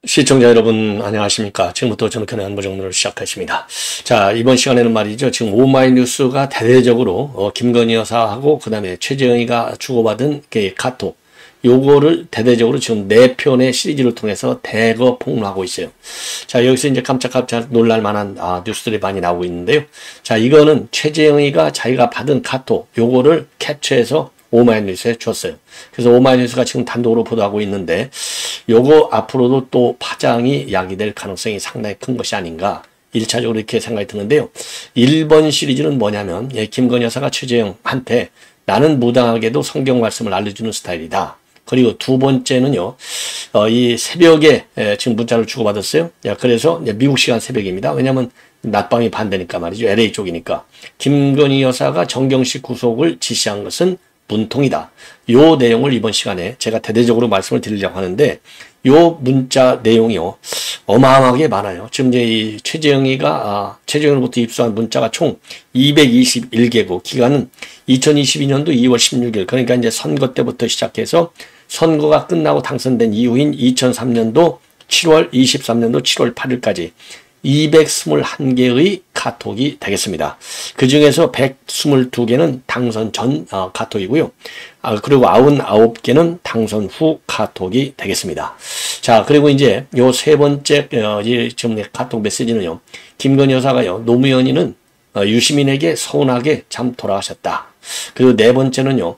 시청자 여러분 안녕하십니까. 지금부터 저는 견해 안보정론을 시작하겠습니다. 자, 이번 시간에는 말이죠. 지금 오마이뉴스가 대대적으로 김건희 여사하고 그 다음에 최재형이가 주고받은 카톡 요거를 대대적으로 지금 4편의 시리즈를 통해서 대거 폭로하고 있어요. 자, 여기서 이제 깜짝깜짝 놀랄만한 뉴스들이 많이 나오고 있는데요. 자, 이거는 최재형이가 자기가 받은 카톡 요거를 캡처해서 오마이뉴스에 줬어요. 그래서 오마이뉴스가 지금 단독으로 보도하고 있는데 요거 앞으로도 또 파장이 야기될 가능성이 상당히 큰 것이 아닌가 1차적으로 이렇게 생각이 드는데요. 1번 시리즈는 뭐냐면 김건희 여사가 최재형한테 나는 무당하게도 성경 말씀을 알려주는 스타일이다. 그리고 두 번째는요. 이 새벽에 지금 문자를 주고받았어요. 그래서 미국 시간 새벽입니다. 왜냐하면 낮밤이 반대니까 말이죠. LA 쪽이니까. 김건희 여사가 정경식 구속을 지시한 것은 문통이다. 요 내용을 이번 시간에 제가 대대적으로 말씀을 드리려고 하는데 요 문자 내용이요. 어마어마하게 많아요. 지금 이제 이 최재형으로부터 입수한 문자가 총 221개고 기간은 2022년도 2월 16일 그러니까 이제 선거 때부터 시작해서 선거가 끝나고 당선된 이후인 2003년도 7월 23년도 7월 8일까지 221개의 카톡이 되겠습니다. 그 중에서 122개는 당선 전 카톡이고요. 그리고 99개는 당선 후 카톡이 되겠습니다. 자, 그리고 이제 요 세 번째 지금 카톡 메시지는요. 김건희 여사가요. 노무현이는 유시민에게 서운하게 참 돌아가셨다. 그리고 네 번째는요.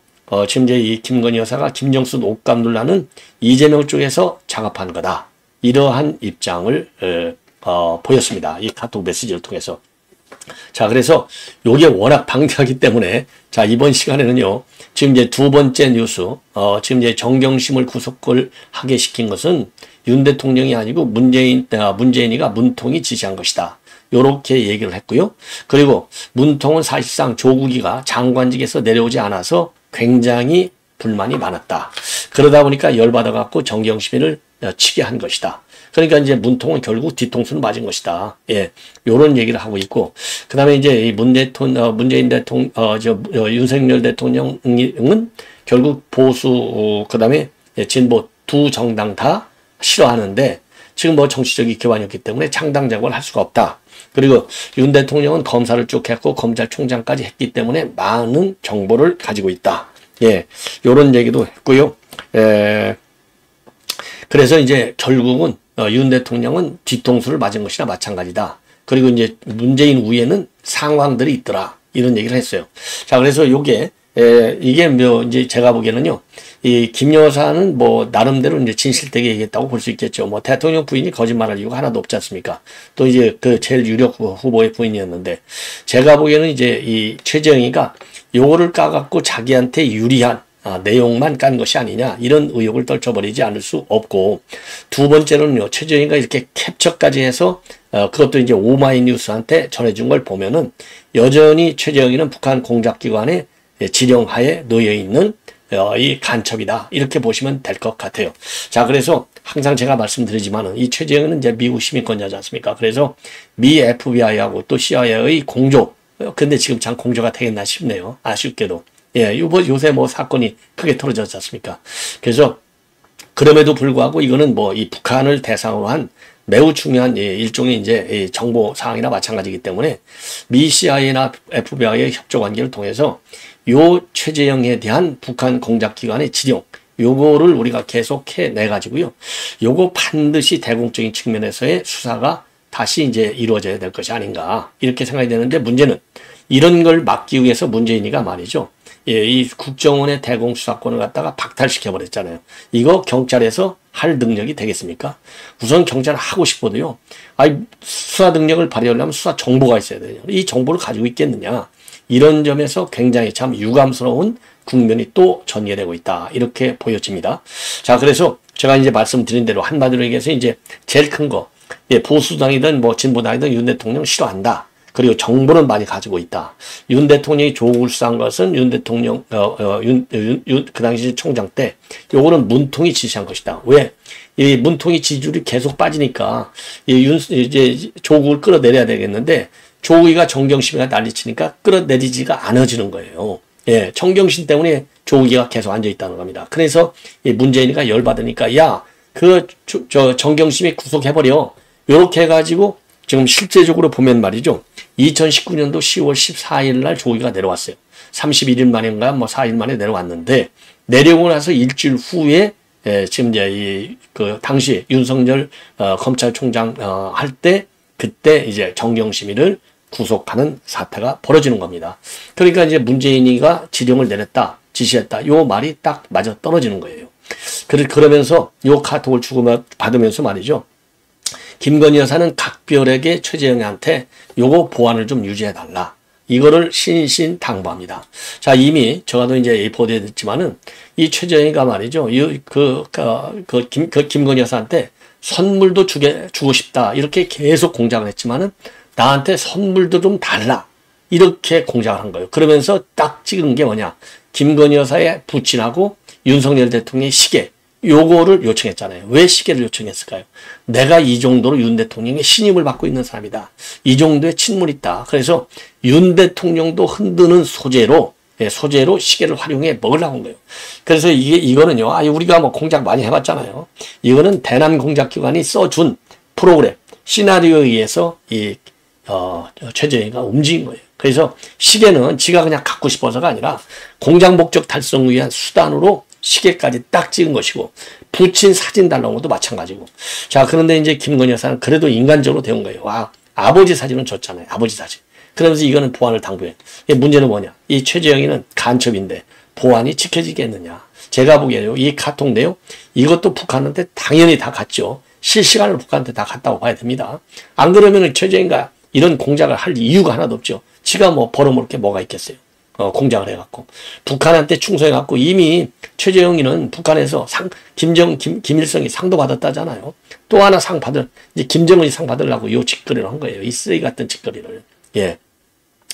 지금 이제 이 김건희 여사가 김정수 옷감 논란은 이재명 쪽에서 작업한 거다. 이러한 입장을 보였습니다. 이 카톡 메시지를 통해서. 자, 그래서 요게 워낙 방대하기 때문에 자, 이번 시간에는요. 지금 이제 두 번째 뉴스, 지금 이제 정경심을 구속을 하게 시킨 것은 윤 대통령이 아니고 문재인이가 문통이 지시한 것이다. 요렇게 얘기를 했고요. 그리고 문통은 사실상 조국이가 장관직에서 내려오지 않아서 굉장히 불만이 많았다. 그러다 보니까 열받아갖고 정경심을 치게 한 것이다. 그러니까 이제 문통은 결국 뒤통수는 맞은 것이다. 예. 요런 얘기를 하고 있고. 그 다음에 이제 이 문재인 대통령, 윤석열 대통령은 결국 보수, 그 다음에 진보 두 정당 다 싫어하는데 지금 뭐 정치적인 기반이 없기 때문에 창당 작업을 할 수가 없다. 그리고 윤 대통령은 검사를 쭉 했고 검찰총장까지 했기 때문에 많은 정보를 가지고 있다. 예. 요런 얘기도 했고요. 그래서 이제 결국은 윤 대통령은 뒤통수를 맞은 것이나 마찬가지다. 그리고 이제 문재인 위에는 상황들이 있더라. 이런 얘기를 했어요. 자, 그래서 이게 이제 제가 보기에는요. 이 김 여사는 뭐 나름대로 이제 진실되게 얘기했다고 볼 수 있겠죠. 뭐 대통령 부인이 거짓말할 이유가 하나도 없지 않습니까? 또 이제 그 제일 유력 후보의 부인이었는데 제가 보기에는 이제 이 최재형이가 요거를 까갖고 자기한테 유리한 내용만 깐 것이 아니냐 이런 의혹을 떨쳐버리지 않을 수 없고 두 번째로는요. 최재형이가 이렇게 캡처까지 해서 그것도 이제 오마이뉴스한테 전해준 걸 보면은 여전히 최재형이는 북한 공작기관의 지령하에 놓여있는 이 간첩이다. 이렇게 보시면 될 것 같아요. 자, 그래서 항상 제가 말씀드리지만은 이 최재형은 이제 미국 시민권자지 않습니까? 그래서 미 FBI하고 또 CIA의 공조. 근데 지금 참 공조가 되겠나 싶네요. 아쉽게도. 예, 요새 뭐 사건이 크게 터져졌지 않습니까? 그래서 그럼에도 불구하고 이거는 뭐 이 북한을 대상으로 한 매우 중요한 일종의 이제 정보 사항이나 마찬가지이기 때문에 미 CIA나 FBI의 협조 관계를 통해서 요 최재형에 대한 북한 공작기관의 지령 요거를 우리가 계속 해내 가지고요. 요거 반드시 대공적인 측면에서의 수사가 다시 이제 이루어져야 될 것이 아닌가 이렇게 생각이 되는데 문제는 이런 걸 막기 위해서 문재인이가 말이죠. 예, 이 국정원의 대공수사권을 갖다가 박탈시켜버렸잖아요. 이거 경찰에서 할 능력이 되겠습니까? 우선 경찰을 하고 싶어도요. 수사 능력을 발휘하려면 수사 정보가 있어야 돼요. 이 정보를 가지고 있겠느냐. 이런 점에서 굉장히 참 유감스러운 국면이 또 전개되고 있다. 이렇게 보여집니다. 자, 그래서 제가 이제 말씀드린 대로 한마디로 얘기해서 이제 제일 큰 거. 예, 보수당이든 뭐 진보당이든 윤 대통령 싫어한다. 그리고 정보는 많이 가지고 있다. 윤 대통령이 조국을 수사한 것은 윤 대통령, 그 당시 총장 때, 요거는 문통이 지시한 것이다. 왜? 이 문통이 지지율이 계속 빠지니까 이제 조국을 끌어내려야 되겠는데 조국이가 정경심이가 난리치니까 끌어내리지가 않아지는 거예요. 예, 정경심 때문에 조국이가 계속 앉아 있다는 겁니다. 그래서 이 문재인이가 열받으니까 야, 정경심이 구속해버려. 요렇게 해가지고 지금 실제적으로 보면 말이죠. 2019년도 10월 14일 날 조국이가 내려왔어요. 31일 만인가 뭐 4일 만에 내려왔는데 내려오고 나서 일주일 후에 지금 이제 당시 윤석열 검찰총장 할 때 그때 이제 정경심이를 구속하는 사태가 벌어지는 겁니다. 그러니까 이제 문재인이가 지령을 내렸다, 지시했다. 요 말이 딱 맞아 떨어지는 거예요. 그러면서 요 카톡을 주고받으면서 말이죠. 김건희 여사는 각별하게 최재형한테 요거 보안을 좀 유지해달라. 이거를 신신당부합니다. 자, 이미 저도 이제 보도했지만은 이 최재형이가 말이죠. 김건희 여사한테 선물도 주고 싶다. 이렇게 계속 공작을 했지만은 나한테 선물도 좀 달라. 이렇게 공작을 한 거예요. 그러면서 딱 찍은 게 뭐냐. 김건희 여사의 부친하고 윤석열 대통령의 시계. 요거를 요청했잖아요. 왜 시계를 요청했을까요? 내가 이 정도로 윤 대통령의 신임을 받고 있는 사람이다. 이 정도의 친분이 있다. 그래서 윤 대통령도 흔드는 소재로 시계를 활용해 먹으려고 한 거예요. 그래서 이거는요. 우리가 뭐 공작 많이 해봤잖아요. 이거는 대남 공작기관이 써준 프로그램, 시나리오에 의해서 최재형이가 움직인 거예요. 그래서 시계는 지가 그냥 갖고 싶어서가 아니라 공작 목적 달성을 위한 수단으로 시계까지 딱 찍은 것이고 부친 사진 달라는 것도 마찬가지고. 자, 그런데 이제 김건희 여사는 그래도 인간적으로 대온 거예요. 와, 아버지 사진은 줬잖아요. 아버지 사진. 그러면서 이거는 보안을 당부해. 문제는 뭐냐. 이 최재형이는 간첩인데 보안이 지켜지겠느냐. 제가 보기에요. 이 카톡 내용 이것도 북한한테 당연히 다 갔죠. 실시간으로 북한한테 다 갔다고 봐야 됩니다. 안 그러면은 최재형이가 이런 공작을 할 이유가 하나도 없죠. 지가 뭐 벌어먹을 게 뭐가 있겠어요. 공작을 해갖고 북한한테 충성해갖고 이미 최재형이는 북한에서 김일성이 상도 받았다잖아요. 또 하나 이제 김정은이 상 받으려고 요 짓거리를 한 거예요. 이 쓰레기 같은 짓거리를. 예.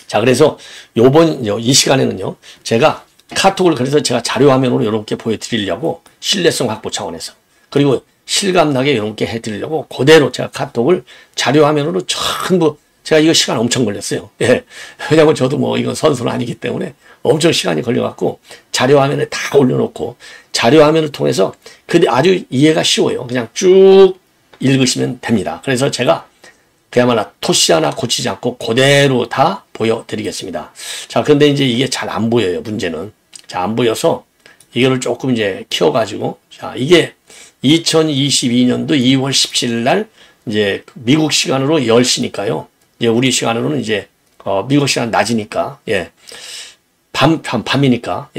자, 그래서 이 시간에는요, 제가 카톡을 그래서 제가 자료화면으로 이렇게 보여드리려고 신뢰성 확보 차원에서 그리고 실감나게 이렇게 해드리려고 그대로 제가 카톡을 자료화면으로 전부 제가 이거 시간 엄청 걸렸어요. 예. 왜냐면 저도 뭐 이건 선수는 아니기 때문에 엄청 시간이 걸려갖고 자료화면에 다 올려놓고 자료화면을 통해서 아주 이해가 쉬워요. 그냥 쭉 읽으시면 됩니다. 그래서 제가 그야말로 토시 하나 고치지 않고 그대로 다 보여드리겠습니다. 자, 그런데 이제 이게 잘 안 보여요. 문제는. 자, 안 보여서 이거를 조금 이제 키워가지고 자, 이게 2022년도 2월 17일 날 이제 미국 시간으로 10시니까요. 이제 우리 시간으로는 이제 미국 시간 낮이니까 밤이니까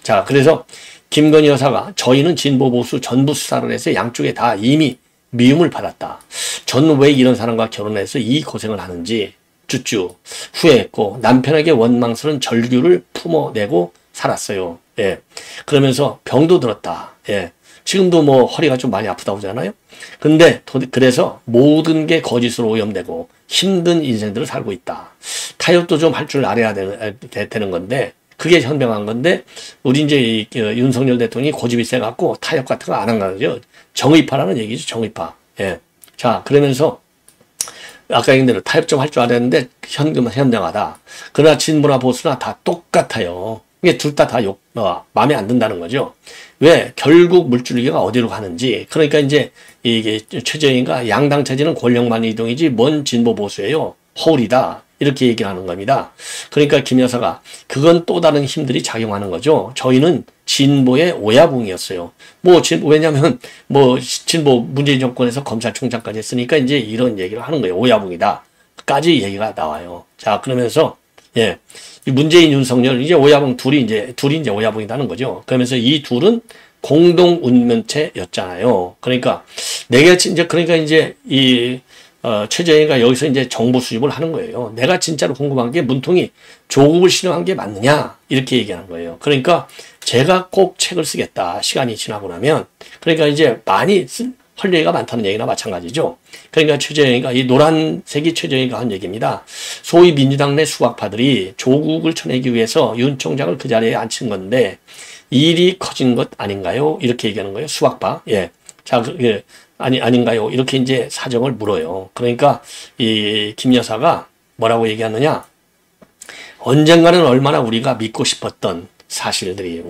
자, 그래서 김건희 여사가 저희는 진보 보수 전부 수사를 해서 양쪽에 다 이미 미움을 받았다. 저는 왜 이런 사람과 결혼해서 이 고생을 하는지 쭈쭈 후회했고 남편에게 원망스러운 절규를 품어내고 살았어요. 예. 그러면서 병도 들었다. 예. 지금도 뭐 허리가 좀 많이 아프다고 하잖아요. 근데 그래서 모든 게 거짓으로 오염되고 힘든 인생들을 살고 있다. 타협도 좀 할 줄 알아야 되는 건데 그게 현명한 건데 우리 이제 윤석열 대통령이 고집이 세갖고 타협 같은 거 안 한 거죠. 정의파라는 얘기죠. 정의파. 예. 자, 그러면서 아까 얘기한 대로 타협 좀 할 줄 알았는데 현명하다. 그러나 진보나 보수나 다 똑같아요. 이게 둘 다 마음에 안 든다는 거죠. 왜? 결국 물줄기가 어디로 가는지. 그러니까 이제 이게 최재형이가 양당 체제는 권력만 이동이지 뭔 진보 보수예요. 허울이다. 이렇게 얘기를 하는 겁니다. 그러니까 김 여사가 그건 또 다른 힘들이 작용하는 거죠. 저희는 진보의 오야붕이었어요. 왜냐면 진보 문재인 정권에서 검찰총장까지 했으니까 이제 이런 얘기를 하는 거예요. 오야붕이다. 까지 얘기가 나와요. 자, 그러면서 예. 이 문재인, 윤석열, 이제 오야붕 둘이 이제 오야붕이라는 거죠. 그러면서 이 둘은 공동 운명체였잖아요. 그러니까 최재형이가 여기서 이제 정보 수집을 하는 거예요. 내가 진짜로 궁금한 게 문통이 조국을 실행한 게 맞느냐? 이렇게 얘기하는 거예요. 그러니까 제가 꼭 책을 쓰겠다. 시간이 지나고 나면. 그러니까 이제 많이 할 얘기가 많다는 얘기나 마찬가지죠. 그러니까 이 노란색이 최재형이가 한 얘기입니다. 소위 민주당 내 수박파들이 조국을 쳐내기 위해서 윤 총장을 그 자리에 앉힌 건데 일이 커진 것 아닌가요? 이렇게 얘기하는 거예요. 수박파. 예. 자, 그게 아닌가요? 이렇게 이제 사정을 물어요. 그러니까 이 김 여사가 뭐라고 얘기하느냐? 언젠가는 얼마나 우리가 믿고 싶었던 사실들이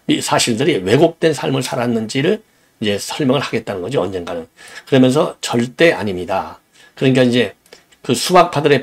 이 사실들이 왜곡된 삶을 살았는지를 이제 설명을 하겠다는 거죠. 언젠가는. 그러면서 절대 아닙니다. 그러니까 이제 그 수박파들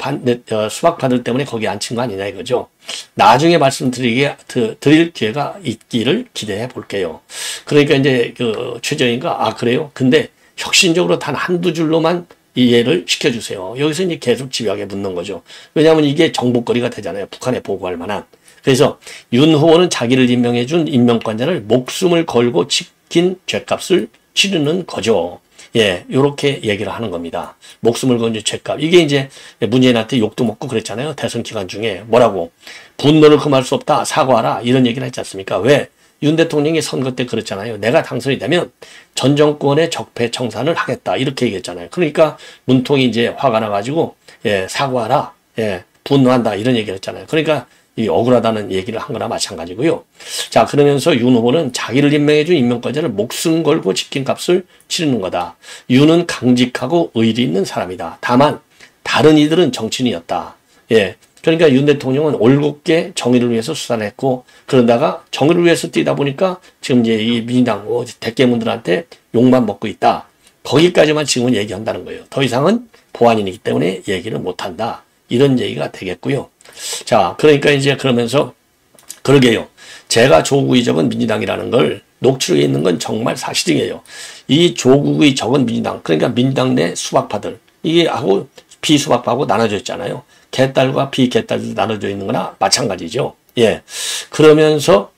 때문에 거기 앉힌 거 아니냐 이거죠. 나중에 드릴 기회가 있기를 기대해 볼게요. 그러니까 이제 그 최저인가 그래요? 근데 혁신적으로 단 한두 줄로만 이해를 시켜주세요. 여기서 이제 계속 집요하게 묻는 거죠. 왜냐하면 이게 정보거리가 되잖아요. 북한에 보고할 만한. 그래서 윤 후보는 자기를 임명해 준 임명권자를 목숨을 걸고 지킨 죗값을 치르는 거죠. 예, 요렇게 얘기를 하는 겁니다. 목숨을 건 죗값. 이게 이제 문재인한테 욕도 먹고 그랬잖아요. 대선 기간 중에. 뭐라고? 분노를 금할 수 없다. 사과하라. 이런 얘기를 했지 않습니까? 왜? 윤 대통령이 선거 때 그랬잖아요. 내가 당선이 되면 전 정권의 적폐 청산을 하겠다. 이렇게 얘기했잖아요. 그러니까 문통이 이제 화가 나가지고, 예, 사과하라. 예, 분노한다. 이런 얘기를 했잖아요. 그러니까 이 억울하다는 얘기를 한 거나 마찬가지고요. 자, 그러면서 윤 후보는 자기를 임명해준 임명권자를 목숨 걸고 지킨 값을 치르는 거다. 윤은 강직하고 의리 있는 사람이다. 다만 다른 이들은 정치인이었다. 예, 그러니까 윤 대통령은 올곧게 정의를 위해서 수사를 했고, 그러다가 정의를 위해서 뛰다 보니까 지금 이제 이 민주당 대깨문들한테 욕만 먹고 있다. 거기까지만 지금은 얘기한다는 거예요. 더 이상은 보안인이기 때문에 얘기를 못한다. 이런 얘기가 되겠고요. 자, 그러니까 이제 그러면서 그러게요. 제가 조국의 적은 민주당이라는 걸 녹취록에 있는 건 정말 사실이에요. 이 조국의 적은 민주당, 그러니까 민주당 내 수박파들, 이게 하고 비수박파하고 나눠져 있잖아요. 개딸과 비개딸도 나눠져 있는 거나 마찬가지죠. 예. 그러면서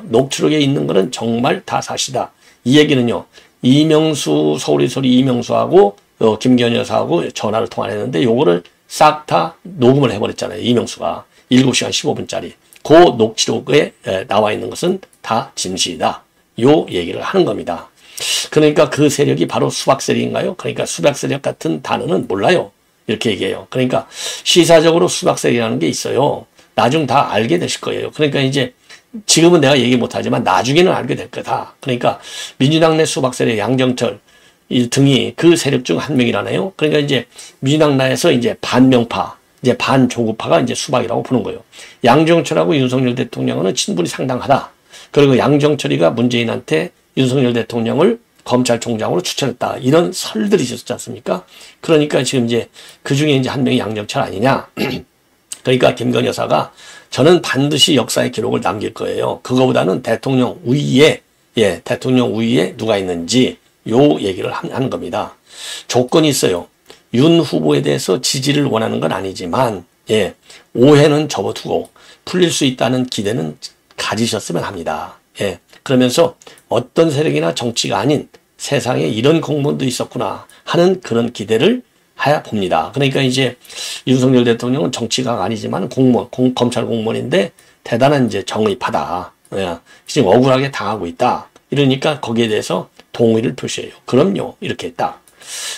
녹취록에 있는 거는 정말 다 사실이다. 이 얘기는요, 이명수, 서울의 소리 이명수하고 김건희 여사하고 전화를 통화했는데 요거를 싹 다 녹음을 해버렸잖아요. 이명수가 7시간 15분짜리. 그 녹취록에 나와 있는 것은 다 진실이다. 요 얘기를 하는 겁니다. 그러니까 그 세력이 바로 수박 세력인가요? 그러니까 수박 세력 같은 단어는 몰라요. 이렇게 얘기해요. 그러니까 시사적으로 수박 세력이라는 게 있어요. 나중 다 알게 되실 거예요. 그러니까 이제 지금은 내가 얘기 못하지만 나중에는 알게 될 거다. 그러니까 민주당 내 수박 세력 양정철 등이 그 세력 중 한 명이라네요. 그러니까 이제 민주당 내에서 이제 반명파, 이제 반조국파가 이제 수박이라고 부르는 거예요. 양정철하고 윤석열 대통령은 친분이 상당하다. 그리고 양정철이가 문재인한테 윤석열 대통령을 검찰총장으로 추천했다. 이런 설들이 있었지 않습니까? 그러니까 지금 이제 그 중에 이제 한 명이 양정철 아니냐. 그러니까 김건희 여사가 저는 반드시 역사의 기록을 남길 거예요. 그거보다는 대통령 우위에 누가 있는지 요 얘기를 하는 겁니다. 조건이 있어요. 윤 후보에 대해서 지지를 원하는 건 아니지만, 예, 오해는 접어두고 풀릴 수 있다는 기대는 가지셨으면 합니다. 예, 그러면서 어떤 세력이나 정치가 아닌 세상에 이런 공무원도 있었구나 하는 그런 기대를 해야 봅니다. 그러니까 이제 윤석열 대통령은 정치가가 아니지만 공무원, 검찰 공무원인데 대단한 이제 정의파다. 예, 지금 억울하게 당하고 있다. 이러니까 거기에 대해서 동의를 표시해요. 그럼요. 이렇게 딱.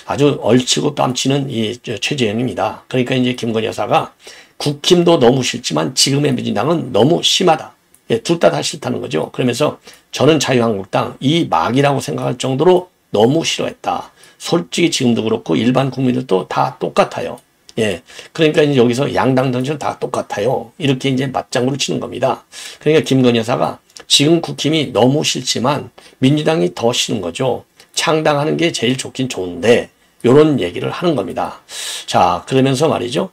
아주 얼치고 뺨치는 이 최재형입니다. 그러니까 이제 김건희 여사가 국힘도 너무 싫지만 지금의 민주당은 너무 심하다. 예, 둘 다 싫다는 거죠. 그러면서 저는 자유한국당 이 막이라고 생각할 정도로 너무 싫어했다. 솔직히 지금도 그렇고 일반 국민들도 다 똑같아요. 예, 그러니까 이제 여기서 양당 정치는 다 똑같아요. 이렇게 이제 맞장구를 치는 겁니다. 그러니까 김건희 여사가 지금 국힘이 너무 싫지만 민주당이 더 싫은 거죠. 창당하는 게 제일 좋긴 좋은데 이런 얘기를 하는 겁니다. 자, 그러면서 말이죠.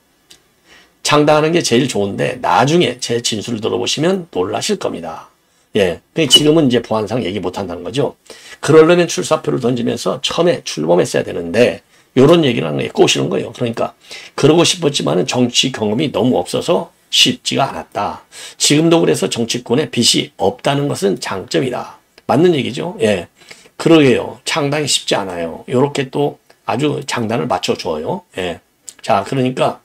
창당하는 게 제일 좋은데 나중에 제 진술을 들어보시면 놀라실 겁니다. 예, 지금은 이제 보안상 얘기 못한다는 거죠. 그러려면 출사표를 던지면서 처음에 출범했어야 되는데 이런 얘기를 하는 게 꼬시는 거예요. 그러니까 그러고 싶었지만은 정치 경험이 너무 없어서 쉽지가 않았다. 지금도 그래서 정치권에 빚이 없다는 것은 장점이다. 맞는 얘기죠. 예, 그러게요. 창당이 쉽지 않아요. 이렇게 또 아주 장단을 맞춰줘요. 예, 자, 그러니까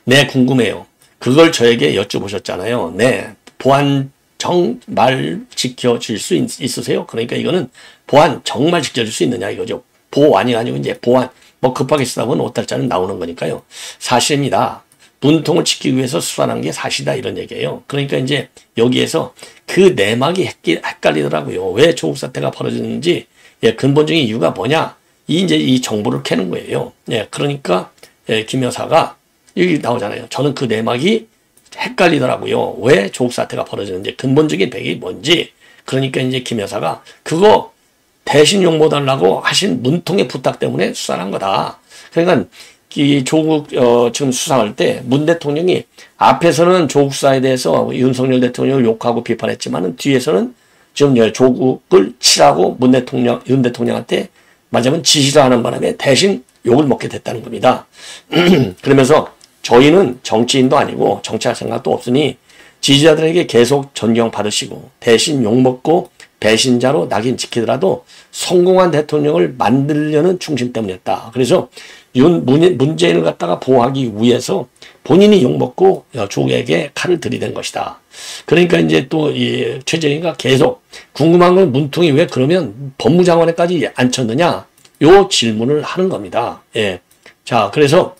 네, 궁금해요. 그걸 저에게 여쭤보셨잖아요. 네, 보안 정말 지켜줄 수 있으세요? 그러니까 이거는 보안 정말 지켜줄 수 있느냐 이거죠. 보안이 아니고 이제 보안, 뭐 급하게 쓰다 보면 오탈자는 나오는 거니까요. 사실입니다. 문통을 지키기 위해서 수사한 게 사실이다 이런 얘기예요. 그러니까 이제 여기에서 그 내막이 헷갈리더라고요. 왜 조국 사태가 벌어졌는지 예, 근본적인 이유가 뭐냐 이제 이 정보를 캐는 거예요. 예, 그러니까 예, 김 여사가 여기 나오잖아요. 저는 그 내막이 헷갈리더라고요. 왜 조국 사태가 벌어졌는지 근본적인 배경이 뭔지. 그러니까 이제 김 여사가 그거 대신 용보달라고 하신 문통의 부탁 때문에 수사를 한 거다. 그러니까 이 조국 지금 수사할 때 문 대통령이 앞에서는 조국 수사에 대해서 윤석열 대통령을 욕하고 비판했지만은 뒤에서는 지금 조국을 치라고 윤 대통령한테 말하자면 지시를 하는 바람에 대신 욕을 먹게 됐다는 겁니다. 그러면서 저희는 정치인도 아니고 정치할 생각도 없으니 지지자들에게 계속 존경받으시고 대신 욕먹고 배신자로 낙인 찍히더라도 성공한 대통령을 만들려는 충심 때문이었다. 그래서 문재인을 갖다가 보호하기 위해서 본인이 욕먹고 조국에게 칼을 들이댄 것이다. 그러니까 이제 또 이 최재형이가 계속 궁금한 건 문통이 왜 그러면 법무장관에까지 앉혔느냐 요 질문을 하는 겁니다. 예. 자, 그래서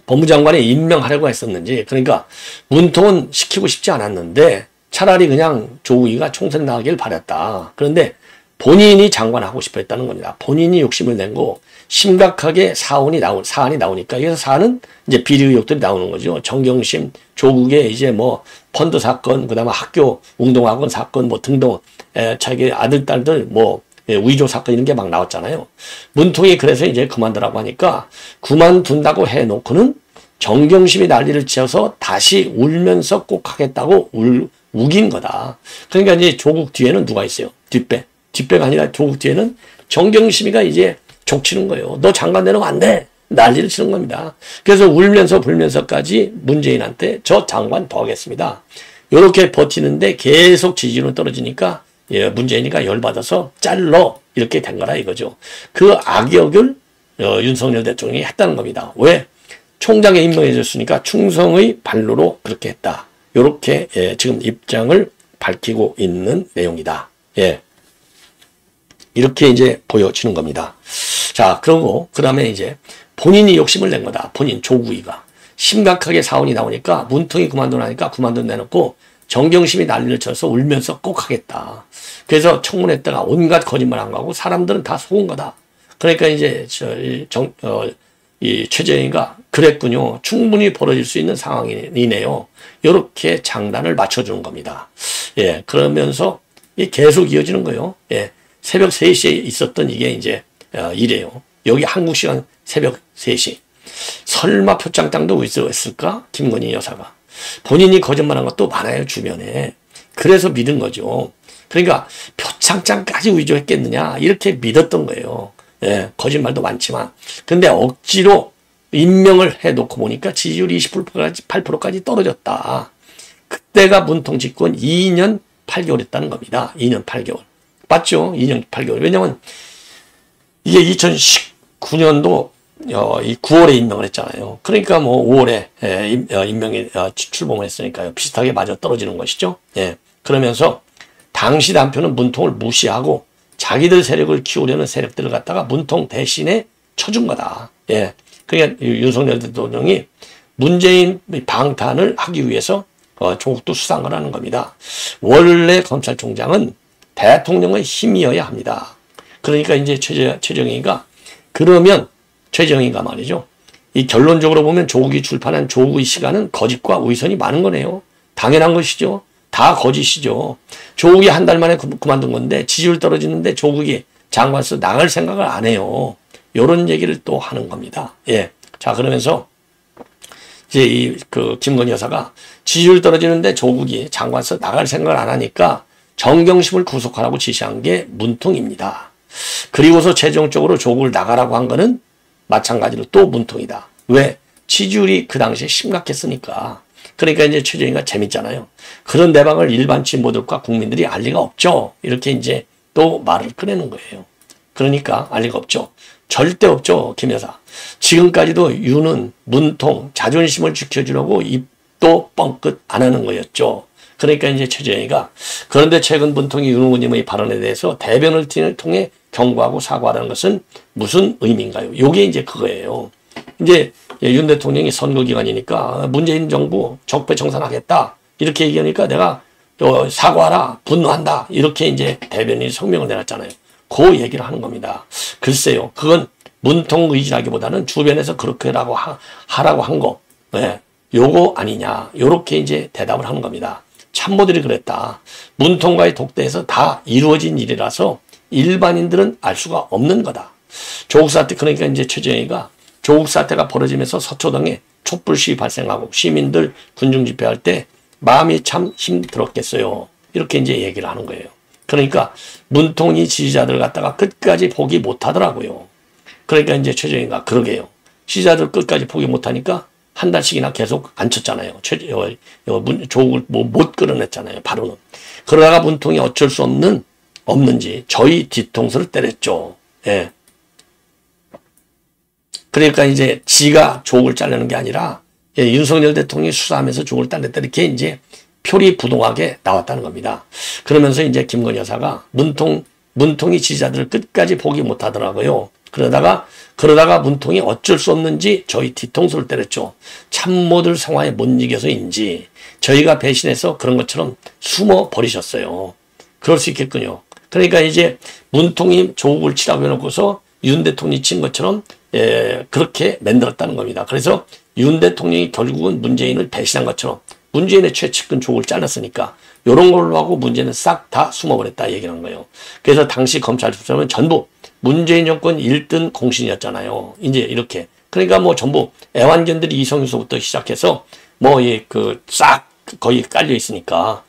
법무장관에 임명하려고 했었는지 그러니까 문통은 시키고 싶지 않았는데 차라리 그냥 조국이가 총선 나가길 바랬다. 그런데 본인이 장관하고 싶어 했다는 겁니다. 본인이 욕심을 낸고 심각하게 사안이 나오니까 여기서 사안은 이제 비리 의혹들이 나오는 거죠. 정경심, 조국의 이제 뭐 펀드 사건, 그다음에 학교 운동학원 사건 뭐 등등 자기 아들 딸들 뭐 위조 사건 이런 게 막 나왔잖아요. 문통이 그래서 이제 그만두라고 하니까 그만둔다고 해놓고는 정경심이 난리를 치어서 다시 울면서 꼭 하겠다고 우긴 거다. 그러니까 이제 조국 뒤에는 누가 있어요? 뒷배가 아니라 조국 뒤에는 정경심이가 이제 족치는 거예요. 너 장관 내놓으면 안 돼. 난리를 치는 겁니다. 그래서 울면서 불면서까지 문재인한테 저 장관 더 하겠습니다. 이렇게 버티는데 계속 지지율은 떨어지니까 예, 문재인이가 열받아서 잘러 이렇게 된 거라 이거죠. 그 악역을 윤석열 대통령이 했다는 겁니다. 왜? 총장에 임명해 줬으니까 충성의 발로로 그렇게 했다. 이렇게 예, 지금 입장을 밝히고 있는 내용이다. 예. 이렇게 이제 보여지는 겁니다. 자, 그러고 그 다음에 이제 본인이 욕심을 낸 거다. 본인 조국이가 심각하게 사원이 나오니까 문통이 그만두라니까 그만둔 내놓고 정경심이 난리를 쳐서 울면서 꼭 하겠다. 그래서 청문회다가 온갖 거짓말 한 거고 사람들은 다 속은 거다. 그러니까 이제 이 최재형이가 그랬군요. 충분히 벌어질 수 있는 상황이네요. 이렇게 장단을 맞춰주는 겁니다. 예, 그러면서 계속 이어지는 거예요. 예, 새벽 3시에 있었던 이게 이제 이래요. 여기 한국 시간 새벽 3시. 설마 표창장도 있었을까? 김건희 여사가. 본인이 거짓말한 것도 많아요, 주변에. 그래서 믿은 거죠. 그러니까 표창장까지 위조했겠느냐 이렇게 믿었던 거예요. 예, 거짓말도 많지만. 근데 억지로 임명을 해놓고 보니까 지지율이 20%까지 8%까지 떨어졌다. 그때가 문통 집권 2년 8개월 했다는 겁니다. 2년 8개월. 맞죠? 2년 8개월. 왜냐면 이게 2019년도 이 9월에 임명을 했잖아요. 그러니까 뭐 5월에 임명이 출범을 했으니까요. 비슷하게 맞아 떨어지는 것이죠. 예. 그러면서 당시 남편은 문통을 무시하고 자기들 세력을 키우려는 세력들을 갖다가 문통 대신에 쳐준 거다. 예. 그러니까 윤석열 대통령이 문재인 방탄을 하기 위해서 조국도 수사한 거라는 겁니다. 원래 검찰총장은 대통령의 힘이어야 합니다. 그러니까 이제 최재형이가 그러면 최재형이가 말이죠. 이 결론적으로 보면 조국이 출판한 조국의 시간은 거짓과 위선이 많은 거네요. 당연한 것이죠. 다 거짓이죠. 조국이 한 달 만에 그만둔 건데 지지율 떨어지는데 조국이 장관서 나갈 생각을 안 해요. 이런 얘기를 또 하는 겁니다. 예. 자, 그러면서 이제 김건희 여사가 지지율 떨어지는데 조국이 장관서 나갈 생각을 안 하니까 정경심을 구속하라고 지시한 게 문통입니다. 그리고서 최종적으로 조국을 나가라고 한 거는 마찬가지로 또 문통이다. 왜? 지지율이 그 당시에 심각했으니까. 그러니까 이제 최재형이가 재밌잖아요. 그런 내방을 일반 진보들과 국민들이 알 리가 없죠. 이렇게 이제 또 말을 꺼내는 거예요. 그러니까 알 리가 없죠. 절대 없죠. 김 여사. 지금까지도 윤은 문통 자존심을 지켜주려고 입도 뻥끗 안 하는 거였죠. 그러니까 이제 최재형이가 그런데 최근 문통이 윤 의원님의 발언에 대해서 대변을 통해 경고하고 사과하는 것은 무슨 의미인가요? 요게 이제 그거예요. 이제 윤 대통령이 선거 기간이니까 문재인 정부 적폐청산하겠다. 이렇게 얘기하니까 내가 사과하라, 분노한다. 이렇게 이제 대변인이 성명을 내놨잖아요. 그 얘기를 하는 겁니다. 글쎄요. 그건 문통 의지라기보다는 주변에서 그렇게라고 하라고 한 거. 네. 요거 아니냐. 요렇게 이제 대답을 하는 겁니다. 참모들이 그랬다. 문통과의 독대에서 다 이루어진 일이라서 일반인들은 알 수가 없는 거다. 조국 사태, 그러니까 이제 최재형이가 조국 사태가 벌어지면서 서초동에 촛불 시위 발생하고 시민들 군중 집회할 때 마음이 참 힘들었겠어요. 이렇게 이제 얘기를 하는 거예요. 그러니까 문통이 지지자들 갖다가 끝까지 포기 못 하더라고요. 그러니까 이제 최재형이가 그러게요. 지지자들 끝까지 포기 못 하니까 한 달씩이나 계속 안 쳤잖아요. 조국을 못 끌어냈잖아요. 바로는. 그러다가 문통이 어쩔 수 없는지 저희 뒤통수를 때렸죠. 예. 그러니까 이제 지가 조국을 자르는 게 아니라 윤석열 대통령이 수사하면서 조국을 잘랐다. 이렇게 이제 표리부동하게 나왔다는 겁니다. 그러면서 이제 김건희 여사가 문통이 지지자들을 끝까지 포기 못 하더라고요. 그러다가 문통이 어쩔 수 없는지 저희 뒤통수를 때렸죠. 참모들 상황에 못 이겨서인지 저희가 배신해서 그런 것처럼 숨어 버리셨어요. 그럴 수 있겠군요. 그러니까 이제 문통이 조국을 치라고 해놓고서 윤 대통령이 친 것처럼 그렇게 만들었다는 겁니다. 그래서 윤 대통령이 결국은 문재인을 배신한 것처럼 문재인의 최측근 조국을 잘랐으니까 이런 걸로 하고 문재인은 싹 다 숨어버렸다 얘기하는 거예요. 그래서 당시 검찰 수사는 전부 문재인 정권 1등 공신이었잖아요. 이제 이렇게. 그러니까 뭐 전부 애완견들이 이성유소부터 시작해서 싹 거의 깔려 있으니까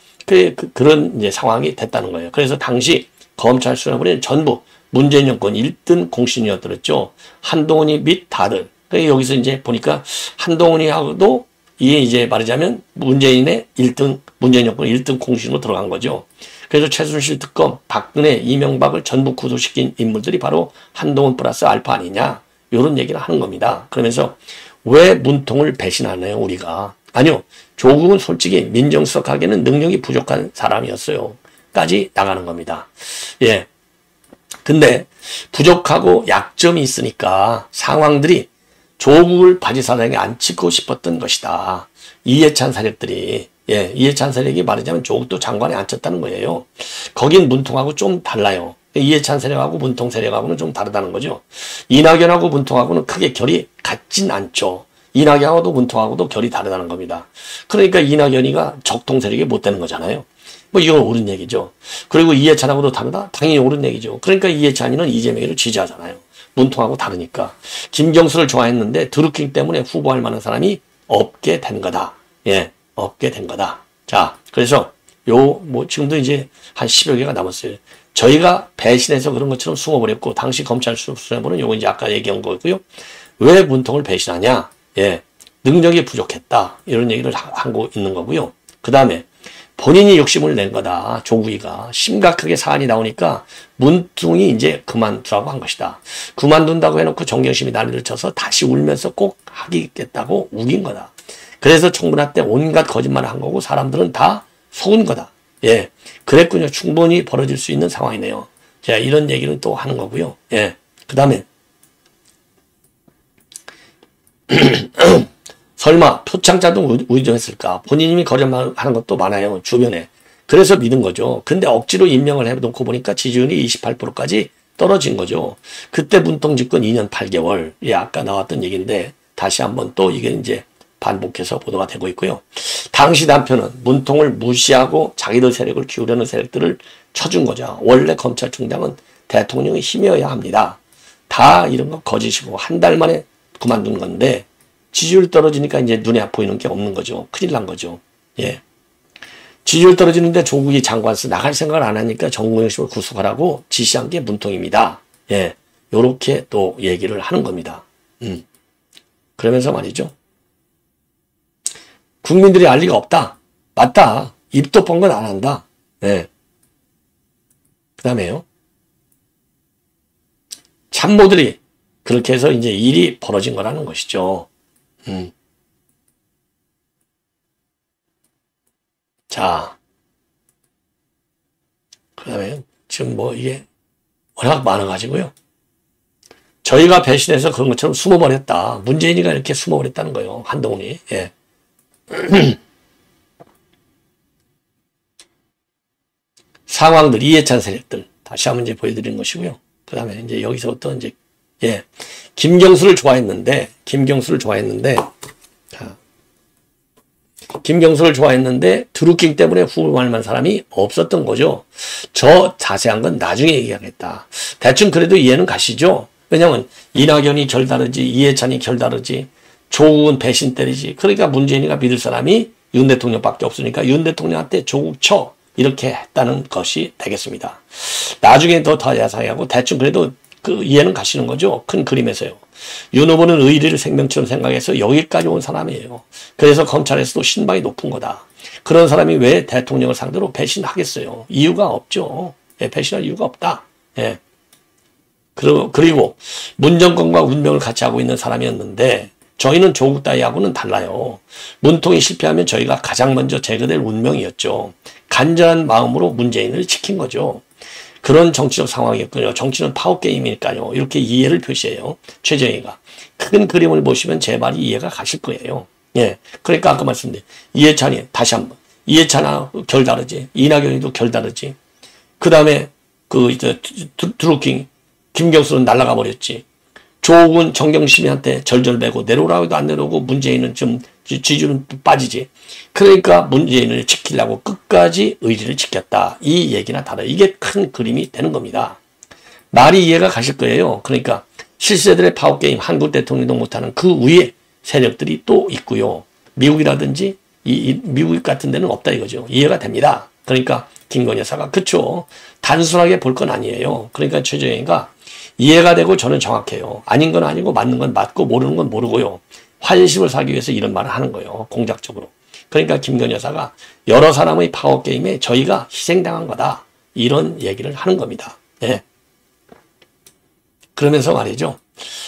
그런 이제 상황이 됐다는 거예요. 그래서 당시 검찰 수사부는 전부 문재인 정권 1등 공신이었더랬죠. 한동훈이 및 다들. 그러니까 여기서 이제 보니까 한동훈이하고도 이게 이제 말하자면 문재인 정권 1등 공신으로 들어간 거죠. 그래서 최순실 특검, 박근혜, 이명박을 전부 구속시킨 인물들이 바로 한동훈 플러스 알파 아니냐. 이런 얘기를 하는 겁니다. 그러면서 왜 문통을 배신하나요, 우리가? 아니요. 조국은 솔직히 민정수석하기에는 능력이 부족한 사람이었어요. 까지 나가는 겁니다. 예. 근데 부족하고 약점이 있으니까 상황들이 조국을 바지사장에 앉히고 싶었던 것이다. 이해찬 세력들이. 예, 이해찬 세력이 말하자면 조국도 장관에 앉혔다는 거예요. 거긴 문통하고 좀 달라요. 이해찬 세력하고 문통 세력하고는 좀 다르다는 거죠. 이낙연하고 문통하고는 크게 결이 같진 않죠. 이낙연하고도 문통하고도 결이 다르다는 겁니다. 그러니까 이낙연이가 적통 세력이 못 되는 거잖아요. 뭐 이건 옳은 얘기죠. 그리고 이해찬하고도 다르다? 당연히 옳은 얘기죠. 그러니까 이해찬이는 이재명을 지지하잖아요. 문통하고 다르니까. 김경수를 좋아했는데 드루킹 때문에 후보할 만한 사람이 없게 된 거다. 예, 없게 된 거다. 자, 그래서 지금도 이제 한 10여 개가 남았어요. 저희가 배신해서 그런 것처럼 숨어버렸고, 당시 검찰 수사본은 요거 이제 아까 얘기한 거고요. 왜 문통을 배신하냐? 예, 능력이 부족했다. 이런 얘기를 하고 있는 거고요. 그 다음에 본인이 욕심을 낸 거다. 조국이가. 심각하게 사안이 나오니까 문통이 이제 그만두라고 한 것이다. 그만둔다고 해놓고 정경심이 난리를 쳐서 다시 울면서 꼭 하겠다고 우긴 거다. 그래서 총선할 때 온갖 거짓말을 한 거고 사람들은 다 속은 거다. 예, 그랬군요. 충분히 벌어질 수 있는 상황이네요. 자, 이런 얘기를 또 하는 거고요. 예, 그 다음에 설마 표창장도 의존했을까? 본인이 거짓말하는 것도 많아요. 주변에. 그래서 믿은 거죠. 근데 억지로 임명을 해놓고 보니까 지지율이 28%까지 떨어진 거죠. 그때 문통 집권 2년 8개월. 예, 아까 나왔던 얘기인데 다시 한번 또 이게 이제 반복해서 보도가 되고 있고요. 당시 남편은 문통을 무시하고 자기들 세력을 키우려는 세력들을 쳐준 거죠. 원래 검찰총장은 대통령의 힘이어야 합니다. 다 이런 거 거짓이고 한 달 만에 그만둔 건데 지지율 떨어지니까 이제 눈에 보이는 게 없는 거죠. 큰일 난 거죠. 예. 지지율 떨어지는데 조국이 장관서 나갈 생각을 안 하니까 정무영 씨를 구속하라고 지시한 게 문통입니다. 예. 요렇게 또 얘기를 하는 겁니다. 그러면서 말이죠. 국민들이 알 리가 없다. 맞다. 입도 뻥건 안 한다. 예. 그 다음에요. 참모들이 그렇게 해서 이제 일이 벌어진 거라는 것이죠. 자, 그 다음에 지금 뭐 이게 워낙 많아가지고요. 저희가 배신해서 그런 것처럼 숨어버렸다. 문재인이가 이렇게 숨어버렸다는 거예요. 한동훈이. 예. 상황들, 이해찬 세력들. 다시 한번 이제 보여드리는 것이고요. 그 다음에 이제 여기서부터 이제, 예. 김경수를 좋아했는데, 드루킹 때문에 후원할 만한 사람이 없었던 거죠. 저 자세한 건 나중에 얘기하겠다. 대충 그래도 이해는 가시죠? 왜냐면 이낙연이 결다르지, 이해찬이 결다르지, 조국은 배신 때리지. 그러니까 문재인이가 믿을 사람이 윤 대통령밖에 없으니까 윤 대통령한테 조국 쳐 이렇게 했다는 것이 되겠습니다. 나중에 더 자세하고 대충 그래도 그 이해는 가시는 거죠. 큰 그림에서요. 윤 후보는 의리를 생명처럼 생각해서 여기까지 온 사람이에요. 그래서 검찰에서도 신방이 높은 거다. 그런 사람이 왜 대통령을 상대로 배신하겠어요? 이유가 없죠. 예, 배신할 이유가 없다. 예. 그리고 문정권과 운명을 같이 하고 있는 사람이었는데 저희는 조국 따위하고는 달라요. 문통이 실패하면 저희가 가장 먼저 제거될 운명이었죠. 간절한 마음으로 문재인을 지킨 거죠. 그런 정치적 상황이었군요. 정치는 파워게임이니까요. 이렇게 이해를 표시해요. 최재형이가. 큰 그림을 보시면 제 말이 이해가 가실 거예요. 예. 그러니까 아까 말씀드린 이해찬이 다시 한번. 이해찬하고 결다르지. 이낙연이도 결다르지. 그 다음에 이제 드루킹 김경수는 날아가 버렸지. 조국은 정경심이한테 절절매고 내려오라고 해도 안 내려오고 문재인은 좀 지지는 빠지지. 그러니까 문재인을 지키려고 끝까지 의지를 지켰다. 이 얘기나 다르다. 이게 큰 그림이 되는 겁니다. 말이 이해가 가실 거예요. 그러니까 실세들의 파워게임 한국 대통령도 못하는 그 위에 세력들이 또 있고요. 미국이라든지 미국 같은 데는 없다 이거죠. 이해가 됩니다. 그러니까 김건희 여사가 그쵸. 단순하게 볼 건 아니에요. 그러니까 최재형이가 이해가 되고 저는 정확해요. 아닌 건 아니고 맞는 건 맞고 모르는 건 모르고요. 환심을 사기 위해서 이런 말을 하는 거예요. 공작적으로. 그러니까 김건희 여사가 여러 사람의 파워게임에 저희가 희생당한 거다. 이런 얘기를 하는 겁니다. 예. 그러면서 말이죠.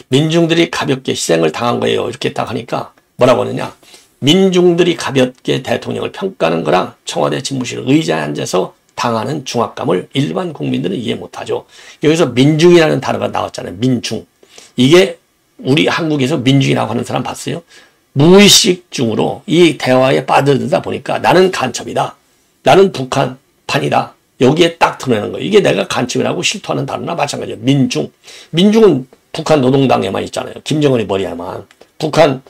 민중들이 가볍게 희생을 당한 거예요. 이렇게 딱 하니까 뭐라고 하느냐. 민중들이 가볍게 대통령을 평가하는 거랑 청와대 집무실 의자에 앉아서 당하는 중압감을 일반 국민들은 이해 못하죠. 여기서 민중이라는 단어가 나왔잖아요. 민중. 이게 우리 한국에서 민중이라고 하는 사람 봤어요? 무의식 중으로 이 대화에 빠져들다 보니까 나는 간첩이다. 나는 북한판이다. 여기에 딱 드러내는 거예요. 이게 내가 간첩이라고 실토하는 단어나 마찬가지예요. 민중. 민중은 북한 노동당에만 있잖아요. 김정은의 머리에만. 북한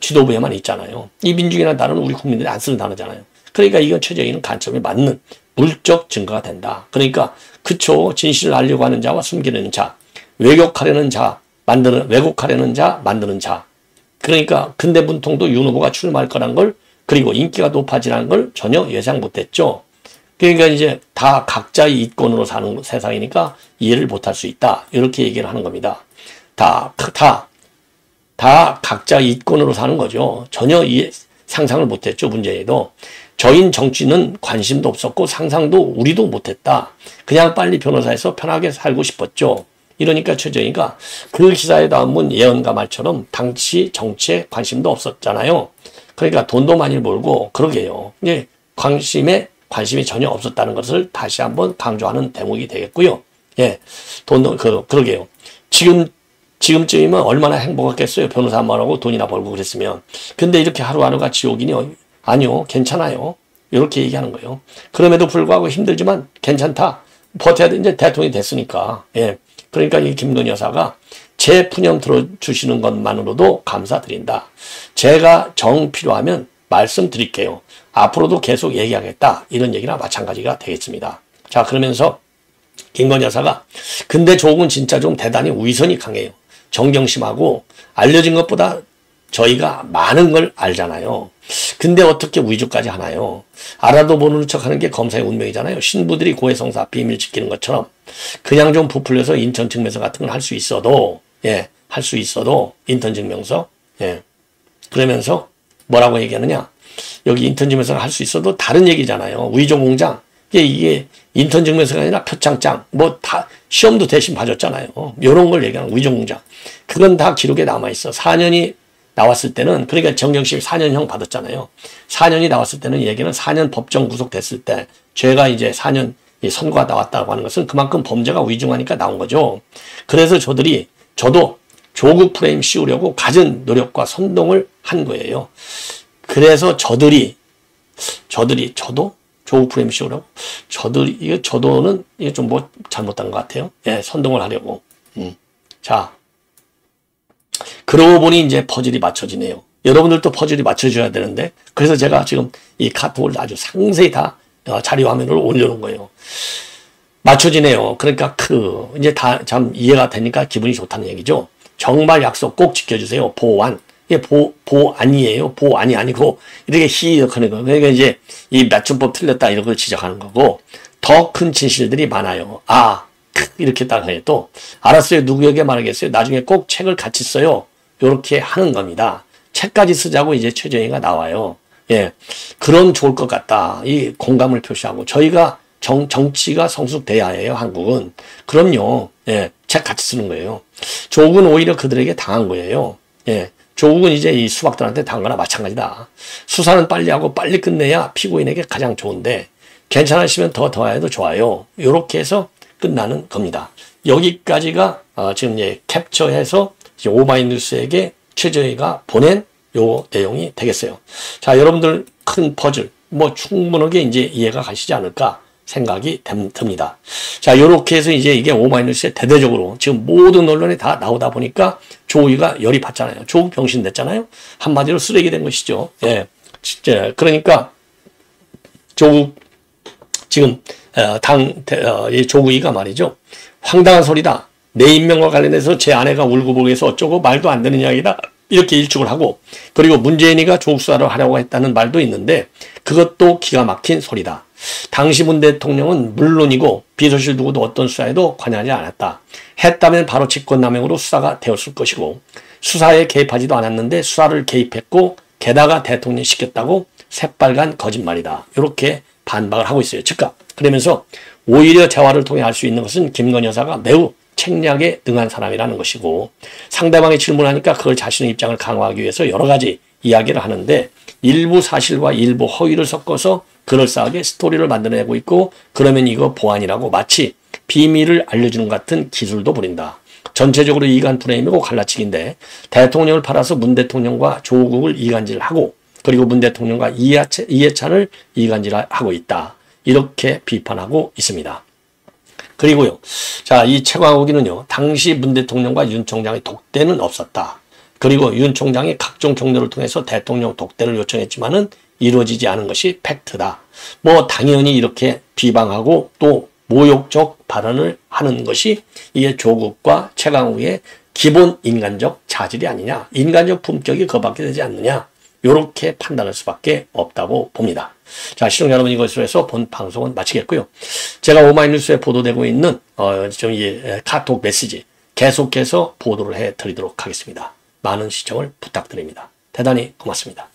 지도부에만 있잖아요. 이 민중이라는 단어는 우리 국민들이 안 쓰는 단어잖아요. 그러니까 이건 최재형이는 간첩에 맞는 물적 증거가 된다. 그러니까 그쵸. 진실을 알려고 하는 자와 숨기는 자, 왜곡하려는 자, 만드는 자. 그러니까 근대 문통도 윤 후보가 출마할 거란 걸 그리고 인기가 높아지라는 걸 전혀 예상 못했죠. 그러니까 이제 다 각자의 이권으로 사는 세상이니까 이해를 못할 수 있다. 이렇게 얘기를 하는 겁니다. 다 각자의 이권으로 사는 거죠. 전혀 상상을 못했죠. 문재인도. 저인 정치는 관심도 없었고 상상도 우리도 못했다. 그냥 빨리 변호사에서 편하게 살고 싶었죠. 이러니까 최재형이가 그 기사에 나온 예언가 말처럼 당시 정치에 관심도 없었잖아요. 그러니까 돈도 많이 벌고 그러게요. 예, 관심이 전혀 없었다는 것을 다시 한번 강조하는 대목이 되겠고요. 예, 그러게요. 지금쯤이면 얼마나 행복했겠어요. 변호사 한 번 하고 돈이나 벌고 그랬으면. 근데 이렇게 하루하루가 지옥이니 아니요. 괜찮아요. 이렇게 얘기하는 거예요. 그럼에도 불구하고 힘들지만 괜찮다. 버텨야 돼. 이제 대통령이 됐으니까. 예. 그러니까 이 김건희 여사가 제 푸념 들어주시는 것만으로도 감사드린다. 제가 정 필요하면 말씀드릴게요. 앞으로도 계속 얘기하겠다. 이런 얘기랑 마찬가지가 되겠습니다. 자, 그러면서 김건희 여사가 근데 조국은 진짜 좀 대단히 위선이 강해요. 정경심하고 알려진 것보다 저희가 많은 걸 알잖아요. 근데 어떻게 위조까지 하나요? 알아도 모르는 척하는 게 검사의 운명이잖아요. 신부들이 고해성사 비밀 지키는 것처럼 그냥 좀 부풀려서 인턴 증명서 같은 걸 할 수 있어도 할 수 있어도 인턴 증명서 그러면서 뭐라고 얘기하느냐? 여기 인턴 증명서를 할 수 있어도 다른 얘기잖아요. 위조 공장. 이게 인턴 증명서가 아니라 표창장 뭐 다 시험도 대신 봐줬잖아요. 이런 걸 얘기하는 위조 공장. 그건 다 기록에 남아있어. 4년이 나왔을 때는 그러니까 정경심 4년형 받았잖아요. 4년이 나왔을 때는 얘기는 4년 법정 구속됐을 때 죄가 이제 4년 이 선고가 나왔다고 하는 것은 그만큼 범죄가 위중하니까 나온 거죠. 그래서 저도 조국 프레임 씌우려고 갖은 노력과 선동을 한 거예요. 그래서 저도 조국 프레임 씌우려고 저도는 이게 좀 뭐 잘못한 것 같아요. 예, 선동을 하려고. 자, 그러고 보니 이제 퍼즐이 맞춰지네요. 여러분들도 퍼즐이 맞춰줘야 되는데, 그래서 제가 지금 이 카톡을 아주 상세히 다 자료 화면으로 올려놓은 거예요. 맞춰지네요. 그러니까 이제 다 참 이해가 되니까 기분이 좋다는 얘기죠. 정말 약속 꼭 지켜주세요. 보완. 이게 보안이에요. 보안이 아니고 이렇게 희역하는 거. 그러니까 이제 이 맞춤법 틀렸다 이런 걸 지적하는 거고, 더 큰 진실들이 많아요. 이렇게 딱 해. 또 알았어요. 누구에게 말하겠어요. 나중에 꼭 책을 같이 써요. 이렇게 하는 겁니다. 책까지 쓰자고 이제 최저희가 나와요. 예, 그런 좋을 것 같다. 이 공감을 표시하고, 저희가 정치가 성숙돼야 해요. 한국은. 그럼요. 예, 책 같이 쓰는 거예요. 조국은 오히려 그들에게 당한 거예요. 예, 조국은 이제 이 수박들한테 당한 거나 마찬가지다. 수사는 빨리 하고 빨리 끝내야 피고인에게 가장 좋은데, 괜찮으시면 더 해도 좋아요. 이렇게 해서 끝나는 겁니다. 여기까지가 지금 캡처해서 오마이뉴스에게 최저희가 보낸 요 내용이 되겠어요. 자, 여러분들 큰 퍼즐 뭐 충분하게 이제 이해가 가시지 않을까 생각이 듭니다. 자, 요렇게 해서 이제 이게 오마이뉴스에 대대적으로 지금 모든 언론에 다 나오다 보니까 조국이가 열이 받잖아요. 조국 병신 됐잖아요. 한마디로 쓰레기 된 것이죠. 예, 진짜 그러니까 조국 지금 이 조국이가 말이죠. 황당한 소리다. 내 임명과 관련해서 제 아내가 울고불고해서 어쩌고 말도 안 되는 이야기다. 이렇게 일축을 하고, 그리고 문재인이가 조국 수사를 하려고 했다는 말도 있는데 그것도 기가 막힌 소리다. 당시 문 대통령은 물론이고 비서실 누구도 어떤 수사에도 관여하지 않았다. 했다면 바로 직권남용으로 수사가 되었을 것이고, 수사에 개입하지도 않았는데 수사를 개입했고 게다가 대통령이 시켰다고 새빨간 거짓말이다. 이렇게 반박을 하고 있어요. 즉각. 그러면서 오히려 대화를 통해 알 수 있는 것은 김건희 여사가 매우 책략에 능한 사람이라는 것이고, 상대방이 질문하니까 그걸 자신의 입장을 강화하기 위해서 여러 가지 이야기를 하는데 일부 사실과 일부 허위를 섞어서 그럴싸하게 스토리를 만들어내고 있고, 그러면 이거 보안이라고 마치 비밀을 알려주는 같은 기술도 부린다. 전체적으로 이간 프레임이고 갈라치기인데, 대통령을 팔아서 문 대통령과 조국을 이간질하고, 그리고 문 대통령과 이해찬을 이간질하고 있다. 이렇게 비판하고 있습니다. 그리고요, 자, 이 최광욱이는요, 당시 문 대통령과 윤 총장의 독대는 없었다. 그리고 윤 총장이 각종 경로를 통해서 대통령 독대를 요청했지만은 이루어지지 않은 것이 팩트다. 뭐 당연히 이렇게 비방하고 또 모욕적 발언을 하는 것이 이게 조국과 최광욱의 기본 인간적 자질이 아니냐, 인간적 품격이 그밖에 되지 않느냐, 이렇게 판단할 수밖에 없다고 봅니다. 자, 시청자 여러분, 이것으로 해서 본 방송은 마치겠고요. 제가 오마이뉴스에 보도되고 있는 카톡 메시지 계속해서 보도를 해드리도록 하겠습니다. 많은 시청을 부탁드립니다. 대단히 고맙습니다.